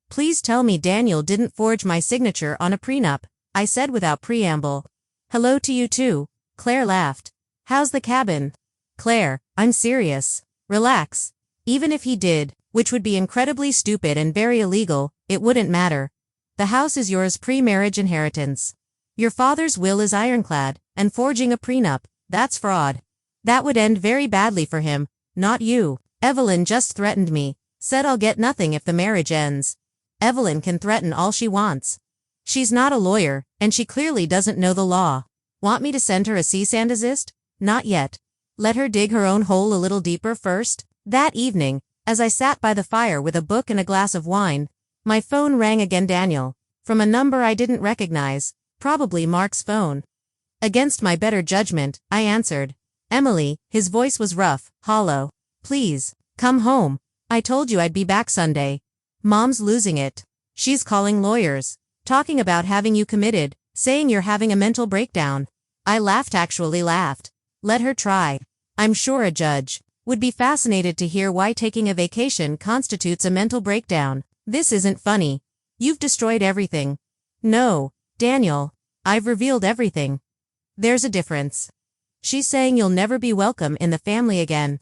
"Please tell me Daniel didn't forge my signature on a prenup," I said without preamble. "Hello to you too." Claire laughed. "How's the cabin?" "Claire, I'm serious. Relax. Even if he did, which would be incredibly stupid and very illegal, it wouldn't matter. The house is yours, pre-marriage inheritance. Your father's will is ironclad, and forging a prenup, that's fraud. That would end very badly for him, not you. Evelyn just threatened me, said I'll get nothing if the marriage ends. Evelyn can threaten all she wants. She's not a lawyer, and she clearly doesn't know the law. Want me to send her a cease and desist? Not yet. Let her dig her own hole a little deeper first." That evening, as I sat by the fire with a book and a glass of wine, my phone rang again. Daniel. From a number I didn't recognize, probably Mark's phone. Against my better judgment, I answered. "Emily," his voice was rough, hollow. "Please, come home. I told you I'd be back Sunday. Mom's losing it. She's calling lawyers, talking about having you committed, saying you're having a mental breakdown." I laughed, actually laughed. Let her try. I'm sure a judge would be fascinated to hear why taking a vacation constitutes a mental breakdown. This isn't funny. You've destroyed everything. No, Daniel. I've revealed everything. There's a difference. She's saying you'll never be welcome in the family again.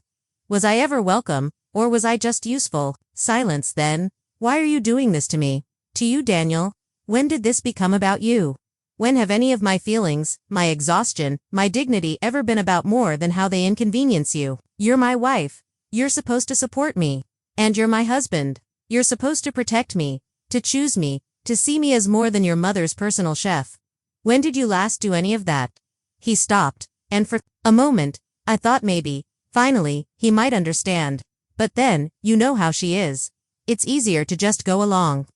Was I ever welcome, or was I just useful? Silence then. Why are you doing this to me? To you, Daniel? When did this become about you? When have any of my feelings, my exhaustion, my dignity ever been about more than how they inconvenience you? You're my wife. You're supposed to support me. And you're my husband. You're supposed to protect me, to choose me, to see me as more than your mother's personal chef. When did you last do any of that? He stopped, and for a moment, I thought maybe, finally, he might understand. But then, you know how she is. It's easier to just go along.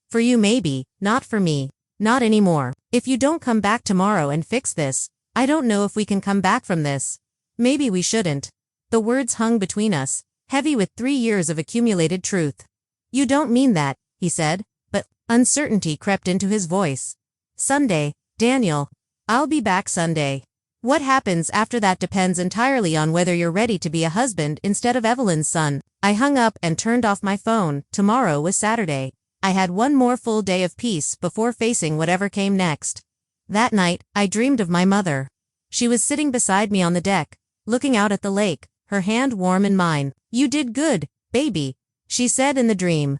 For you maybe, not for me. Not anymore. If you don't come back tomorrow and fix this, I don't know if we can come back from this. Maybe we shouldn't. The words hung between us, heavy with 3 years of accumulated truth. You don't mean that, he said, but uncertainty crept into his voice. Sunday, Daniel. I'll be back Sunday. What happens after that depends entirely on whether you're ready to be a husband instead of Evelyn's son. I hung up and turned off my phone. Tomorrow was Saturday. I had one more full day of peace before facing whatever came next. That night, I dreamed of my mother. She was sitting beside me on the deck, looking out at the lake, her hand warm in mine. "You did good, baby," she said in the dream.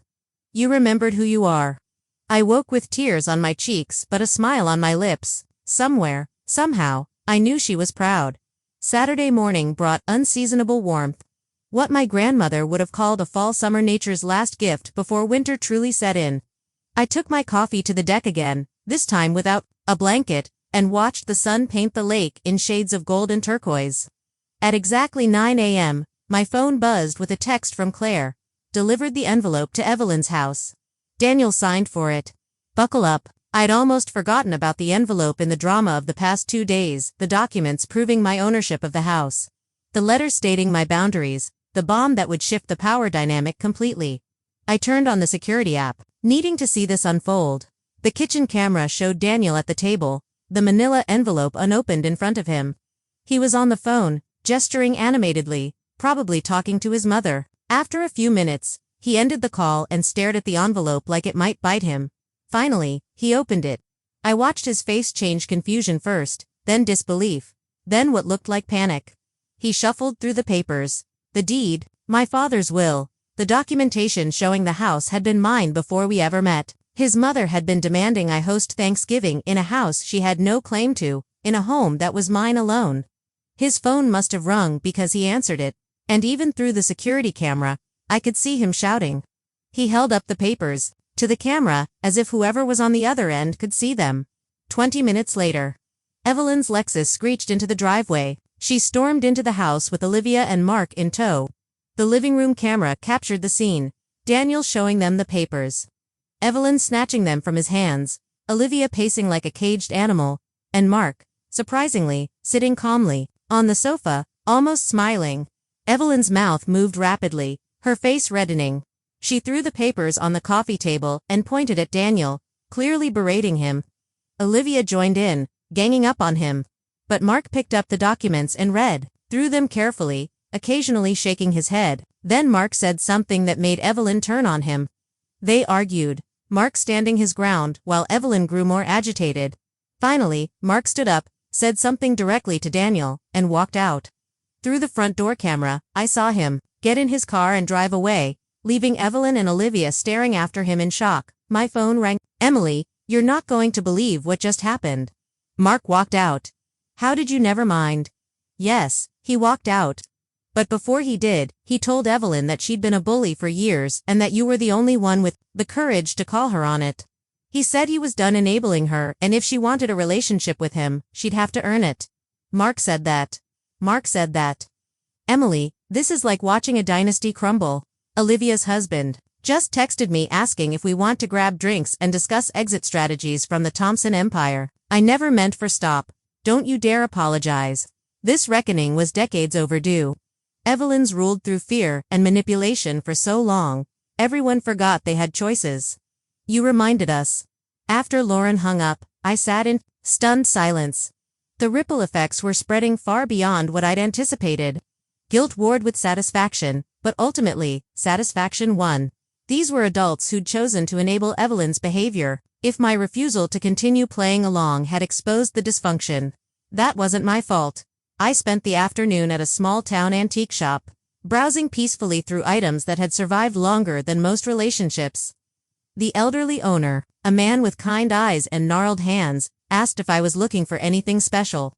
"You remembered who you are." I woke with tears on my cheeks but a smile on my lips. Somewhere, somehow, I knew she was proud. Saturday morning brought unseasonable warmth. What my grandmother would have called a fall-summer nature's last gift before winter truly set in. I took my coffee to the deck again, this time without a blanket, and watched the sun paint the lake in shades of gold and turquoise. At exactly 9 a.m., my phone buzzed with a text from Claire. Delivered the envelope to Evelyn's house. Daniel signed for it. Buckle up. I'd almost forgotten about the envelope in the drama of the past 2 days, the documents proving my ownership of the house. The letter stating my boundaries, the bomb that would shift the power dynamic completely. I turned on the security app, needing to see this unfold. The kitchen camera showed Daniel at the table, the manila envelope unopened in front of him. He was on the phone, gesturing animatedly, probably talking to his mother. After a few minutes, he ended the call and stared at the envelope like it might bite him. Finally, he opened it. I watched his face change confusion first, then disbelief, then what looked like panic. He shuffled through the papers. The deed, my father's will, the documentation showing the house had been mine before we ever met. His mother had been demanding I host Thanksgiving in a house she had no claim to, in a home that was mine alone. His phone must have rung because he answered it, and even through the security camera, I could see him shouting. He held up the papers to the camera, as if whoever was on the other end could see them. 20 minutes later, Evelyn's Lexus screeched into the driveway. She stormed into the house with Olivia and Mark in tow. The living room camera captured the scene, Daniel showing them the papers, Evelyn snatching them from his hands, Olivia pacing like a caged animal, and Mark, surprisingly, sitting calmly on the sofa, almost smiling. Evelyn's mouth moved rapidly, her face reddening. She threw the papers on the coffee table and pointed at Daniel, clearly berating him. Olivia joined in, ganging up on him. But Mark picked up the documents and read through them carefully, occasionally shaking his head. Then Mark said something that made Evelyn turn on him. They argued, Mark standing his ground while Evelyn grew more agitated. Finally, Mark stood up, said something directly to Daniel, and walked out. Through the front door camera, I saw him get in his car and drive away, leaving Evelyn and Olivia staring after him in shock. My phone rang. Emily, you're not going to believe what just happened. Mark walked out. How did you never mind? Yes, he walked out. But before he did, he told Evelyn that she'd been a bully for years and that you were the only one with the courage to call her on it. He said he was done enabling her, and if she wanted a relationship with him, she'd have to earn it. Mark said that. Emily, this is like watching a dynasty crumble. Olivia's husband just texted me asking if we want to grab drinks and discuss exit strategies from the Thompson empire. I never meant for stop. Don't you dare apologize. This reckoning was decades overdue. Evelyn's ruled through fear and manipulation for so long, everyone forgot they had choices. You reminded us. After Lauren hung up, I sat in stunned silence. The ripple effects were spreading far beyond what I'd anticipated. Guilt warred with satisfaction, but ultimately, satisfaction won. These were adults who'd chosen to enable Evelyn's behavior. If my refusal to continue playing along had exposed the dysfunction, that wasn't my fault. I spent the afternoon at a small-town antique shop, browsing peacefully through items that had survived longer than most relationships. The elderly owner, a man with kind eyes and gnarled hands, asked if I was looking for anything special.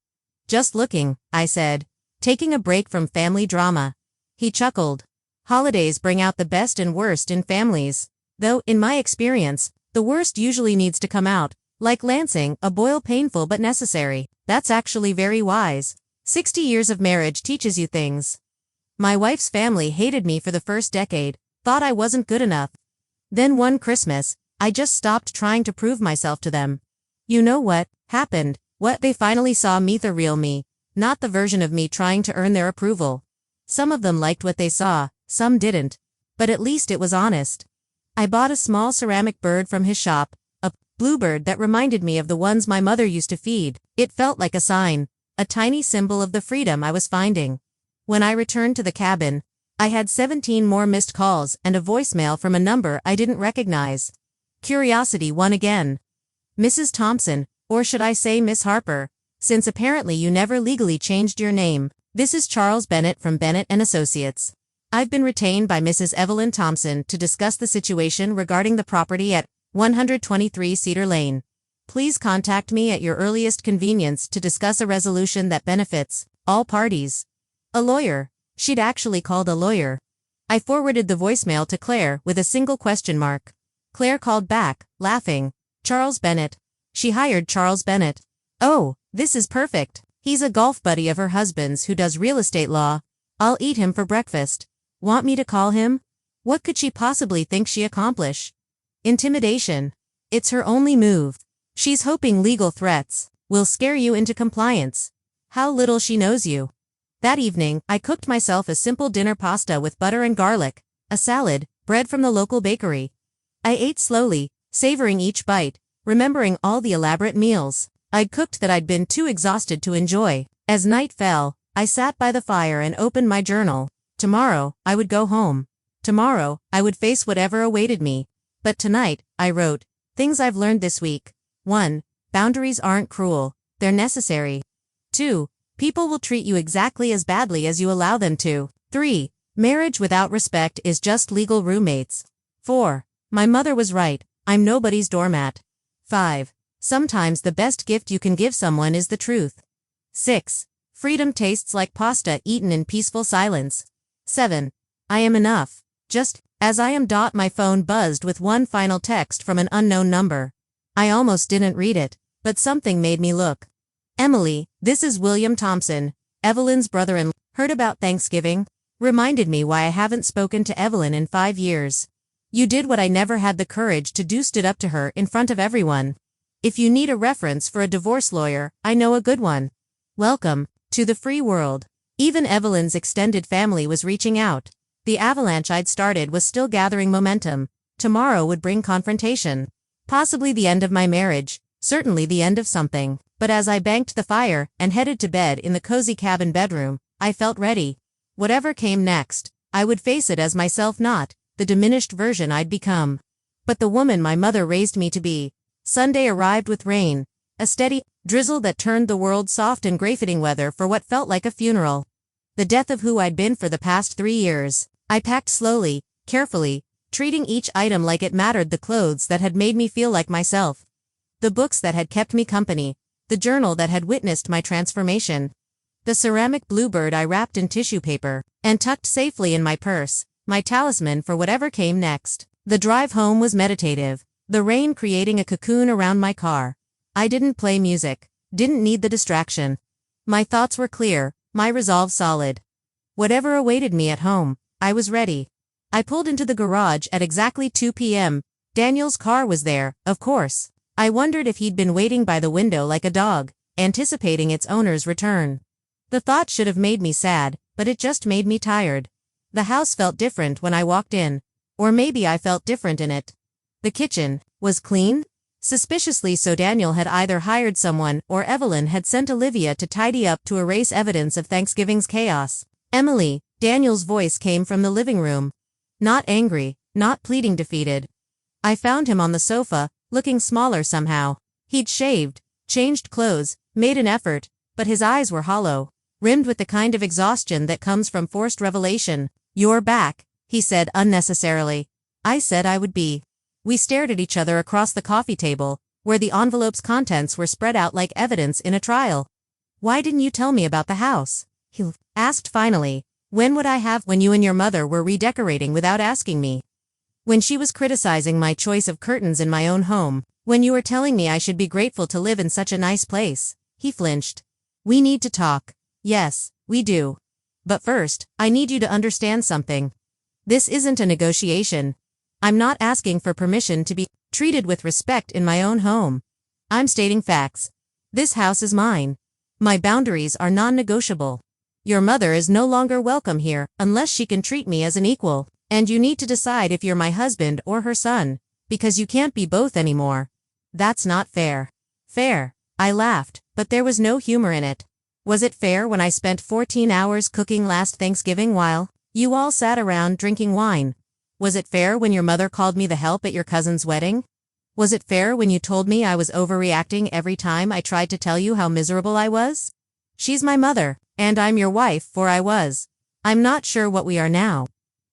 Just looking, I said, taking a break from family drama. He chuckled. Holidays bring out the best and worst in families. Though, in my experience, the worst usually needs to come out. Like Lansing, a boil painful but necessary. That's actually very wise. 60 years of marriage teaches you things. My wife's family hated me for the first decade, thought I wasn't good enough. Then one Christmas, I just stopped trying to prove myself to them. You know what happened? They finally saw me, the real me, not the version of me trying to earn their approval. Some of them liked what they saw, some didn't. But at least it was honest. I bought a small ceramic bird from his shop, a bluebird that reminded me of the ones my mother used to feed. It felt like a sign, a tiny symbol of the freedom I was finding. When I returned to the cabin, I had 17 more missed calls and a voicemail from a number I didn't recognize. Curiosity won again. Mrs. Thompson, or should I say Miss Harper, since apparently you never legally changed your name. This is Charles Bennett from Bennett & Associates. I've been retained by Mrs. Evelyn Thompson to discuss the situation regarding the property at 123 Cedar Lane. Please contact me at your earliest convenience to discuss a resolution that benefits all parties. A lawyer. She'd actually called a lawyer. I forwarded the voicemail to Claire with a single question mark. Claire called back, laughing. Charles Bennett. She hired Charles Bennett. Oh, this is perfect. He's a golf buddy of her husband's who does real estate law. I'll eat him for breakfast. Want me to call him? What could she possibly think she accomplish? Intimidation. It's her only move. She's hoping legal threats will scare you into compliance. How little she knows you. That evening, I cooked myself a simple dinner pasta with butter and garlic, a salad, bread from the local bakery. I ate slowly, savoring each bite, remembering all the elaborate meals I'd cooked that I'd been too exhausted to enjoy. As night fell, I sat by the fire and opened my journal. Tomorrow, I would go home. Tomorrow, I would face whatever awaited me. But tonight, I wrote, things I've learned this week. 1. Boundaries aren't cruel. They're necessary. 2. People will treat you exactly as badly as you allow them to. 3. Marriage without respect is just legal roommates. 4. My mother was right. I'm nobody's doormat. 5. Sometimes the best gift you can give someone is the truth. 6. Freedom tastes like pasta eaten in peaceful silence. 7. I am enough. Just as I am. My phone buzzed with one final text from an unknown number. I almost didn't read it, but something made me look. Emily, this is William Thompson, Evelyn's brother-in-law. Heard about Thanksgiving? Reminded me why I haven't spoken to Evelyn in 5 years. You did what I never had the courage to do, stood up to her in front of everyone. If you need a reference for a divorce lawyer, I know a good one. Welcome to the free world. Even Evelyn's extended family was reaching out. The avalanche I'd started was still gathering momentum. Tomorrow would bring confrontation. Possibly the end of my marriage, certainly the end of something. But as I banked the fire and headed to bed in the cozy cabin bedroom, I felt ready. Whatever came next, I would face it as myself, not the diminished version I'd become, but the woman my mother raised me to be. Sunday arrived with rain, a steady drizzle that turned the world soft and gray-fitting weather for what felt like a funeral. The death of who I'd been for the past 3 years. I packed slowly, carefully, treating each item like it mattered: the clothes that had made me feel like myself, the books that had kept me company, the journal that had witnessed my transformation, the ceramic bluebird I wrapped in tissue paper and tucked safely in my purse, my talisman for whatever came next. The drive home was meditative, the rain creating a cocoon around my car. I didn't play music, didn't need the distraction. My thoughts were clear, my resolve solid. Whatever awaited me at home, I was ready. I pulled into the garage at exactly 2 p.m. Daniel's car was there, of course. I wondered if he'd been waiting by the window like a dog, anticipating its owner's return. The thought should have made me sad, but it just made me tired. The house felt different when I walked in. Or maybe I felt different in it. The kitchen was clean? Suspiciously so. Daniel had either hired someone or Evelyn had sent Olivia to tidy up to erase evidence of Thanksgiving's chaos. Emily, Daniel's voice came from the living room. Not angry, not pleading, defeated. I found him on the sofa, looking smaller somehow. He'd shaved, changed clothes, made an effort, but his eyes were hollow, rimmed with the kind of exhaustion that comes from forced revelation. You're back, he said unnecessarily. I said I would be. We stared at each other across the coffee table, where the envelope's contents were spread out like evidence in a trial. Why didn't you tell me about the house? He asked finally. When would I have? When you and your mother were redecorating without asking me. When she was criticizing my choice of curtains in my own home. When you were telling me I should be grateful to live in such a nice place. He flinched. We need to talk. Yes, we do. But first, I need you to understand something. This isn't a negotiation. I'm not asking for permission to be treated with respect in my own home. I'm stating facts. This house is mine. My boundaries are non-negotiable. Your mother is no longer welcome here unless she can treat me as an equal, and you need to decide if you're my husband or her son, because you can't be both anymore. That's not fair. Fair. I laughed, but there was no humor in it. Was it fair when I spent 14 hours cooking last Thanksgiving while you all sat around drinking wine? Was it fair when your mother called me the help at your cousin's wedding? Was it fair when you told me I was overreacting every time I tried to tell you how miserable I was? She's my mother, and I'm your wife, for I was. I'm not sure what we are now.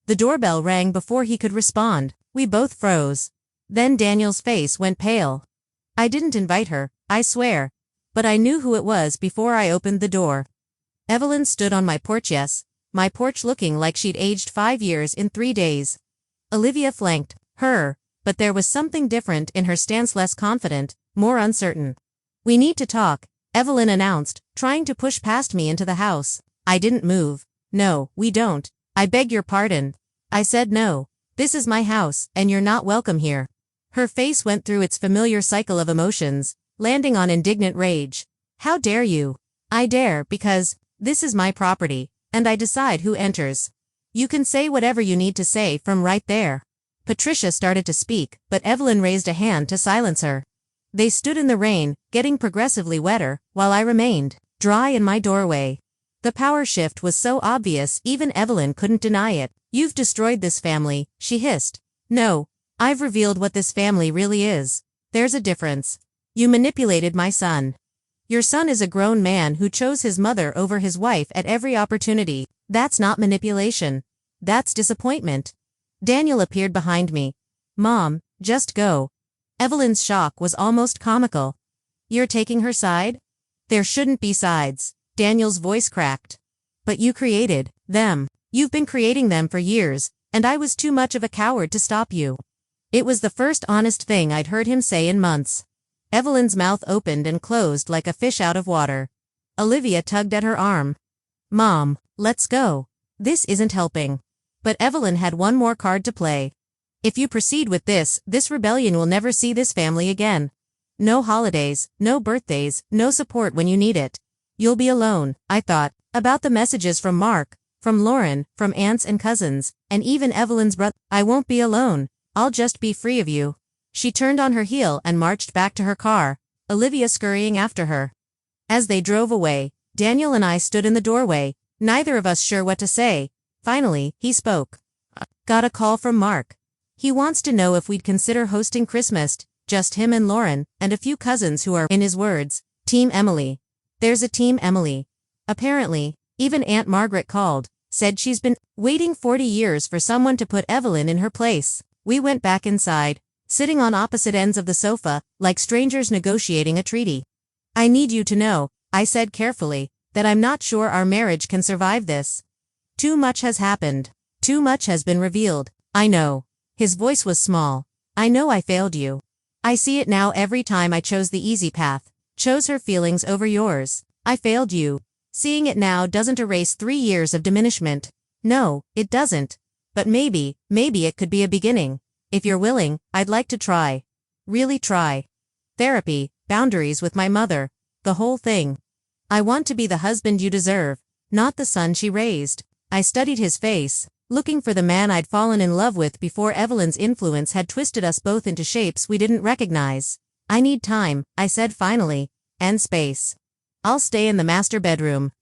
The doorbell rang before he could respond. We both froze. Then Daniel's face went pale. I didn't invite her, I swear. But I knew who it was before I opened the door. Evelyn stood on my porch, yes, my porch, looking like she'd aged 5 years in 3 days. Olivia flanked her, but there was something different in her stance, less confident, more uncertain. We need to talk, Evelyn announced, trying to push past me into the house. I didn't move. No, we don't. I beg your pardon. I said no. This is my house, and you're not welcome here. Her face went through its familiar cycle of emotions, landing on indignant rage. How dare you? I dare because This is my property, and I decide who enters. You can say whatever you need to say from right there. Patricia started to speak, but Evelyn raised a hand to silence her. They stood in the rain, getting progressively wetter, while I remained dry in my doorway. The power shift was so obvious even Evelyn couldn't deny it. You've destroyed this family, she hissed. No, I've revealed what this family really is. There's a difference. You manipulated my son. Your son is a grown man who chose his mother over his wife at every opportunity. That's not manipulation. That's disappointment. Daniel appeared behind me. Mom, just go. Evelyn's shock was almost comical. You're taking her side? There shouldn't be sides. Daniel's voice cracked. But you created them. You've been creating them for years, and I was too much of a coward to stop you. It was the first honest thing I'd heard him say in months. Evelyn's mouth opened and closed like a fish out of water. Olivia tugged at her arm. Mom, let's go. This isn't helping. But Evelyn had one more card to play. If you proceed with this rebellion will never see this family again. No holidays, no birthdays, no support when you need it. You'll be alone, I thought, about the messages from Mark, from Lauren, from aunts and cousins, and even Evelyn's brother. I won't be alone. I'll just be free of you. She turned on her heel and marched back to her car, Olivia scurrying after her. As they drove away, Daniel and I stood in the doorway, neither of us sure what to say. Finally, he spoke. Got a call from Mark. He wants to know if we'd consider hosting Christmas, just him and Lauren, and a few cousins who are, in his words, Team Emily. There's a Team Emily. Apparently, even Aunt Margaret called, said she's been waiting 40 years for someone to put Evelyn in her place. We went back inside, sitting on opposite ends of the sofa, like strangers negotiating a treaty. I need you to know, I said carefully, that I'm not sure our marriage can survive this. Too much has happened. Too much has been revealed. I know. His voice was small. I know I failed you. I see it now every time I chose the easy path, chose her feelings over yours. I failed you. Seeing it now doesn't erase 3 years of diminishment. No, it doesn't. But maybe it could be a beginning. If you're willing, I'd like to try. Really try. Therapy, boundaries with my mother, the whole thing. I want to be the husband you deserve, not the son she raised. I studied his face, looking for the man I'd fallen in love with before Evelyn's influence had twisted us both into shapes we didn't recognize. I need time, I said finally, and space. I'll stay in the master bedroom.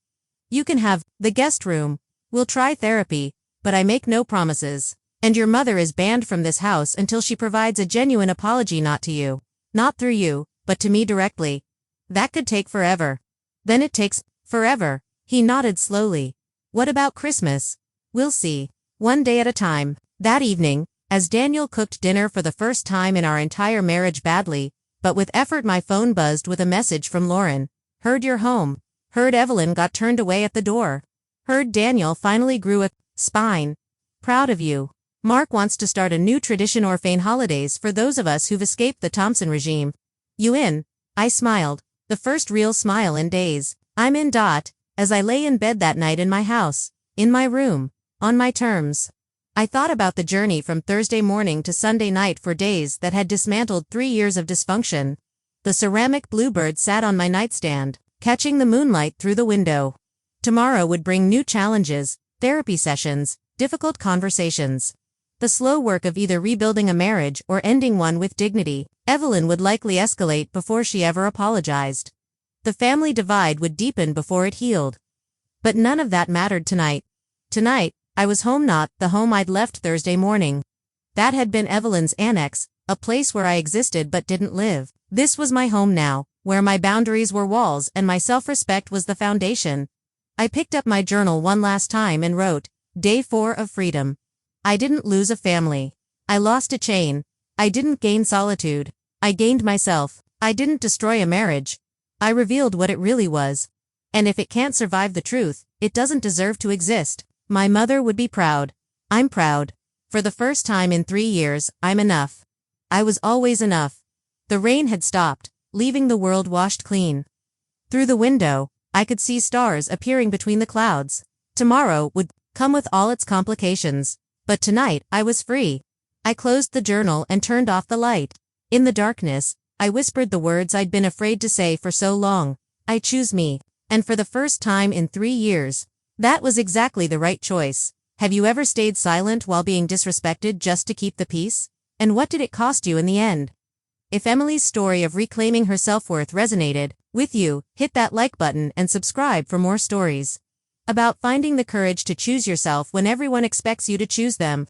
You can have the guest room. We'll try therapy, but I make no promises. And your mother is banned from this house until she provides a genuine apology, not to you, not through you, but to me directly. That could take forever. Then it takes forever. He nodded slowly. What about Christmas? We'll see. One day at a time. That evening, as Daniel cooked dinner for the first time in our entire marriage badly, but with effort, my phone buzzed with a message from Lauren. Heard you're home. Heard Evelyn got turned away at the door. Heard Daniel finally grew a spine. Proud of you. Mark wants to start a new tradition, orphan holidays for those of us who've escaped the Thompson regime. You in? I smiled. The first real smile in days. I'm in. As I lay in bed that night in my house, in my room, on my terms. I thought about the journey from Thursday morning to Sunday night for days that had dismantled 3 years of dysfunction. The ceramic bluebird sat on my nightstand, catching the moonlight through the window. Tomorrow would bring new challenges, therapy sessions, difficult conversations. The slow work of either rebuilding a marriage or ending one with dignity. Evelyn would likely escalate before she ever apologized. The family divide would deepen before it healed. But none of that mattered tonight. Tonight, I was home, not the home I'd left Thursday morning. That had been Evelyn's annex, a place where I existed but didn't live. This was my home now, where my boundaries were walls and my self-respect was the foundation. I picked up my journal one last time and wrote, Day 4 of Freedom. I didn't lose a family. I lost a chain. I didn't gain solitude. I gained myself. I didn't destroy a marriage. I revealed what it really was. And if it can't survive the truth, it doesn't deserve to exist. My mother would be proud. I'm proud. For the first time in 3 years, I'm enough. I was always enough. The rain had stopped, leaving the world washed clean. Through the window, I could see stars appearing between the clouds. Tomorrow would come with all its complications. But tonight, I was free. I closed the journal and turned off the light. In the darkness, I whispered the words I'd been afraid to say for so long. I choose me. And for the first time in 3 years, that was exactly the right choice. Have you ever stayed silent while being disrespected just to keep the peace? And what did it cost you in the end? If Emily's story of reclaiming her self-worth resonated with you, hit that like button and subscribe for more stories about finding the courage to choose yourself when everyone expects you to choose them.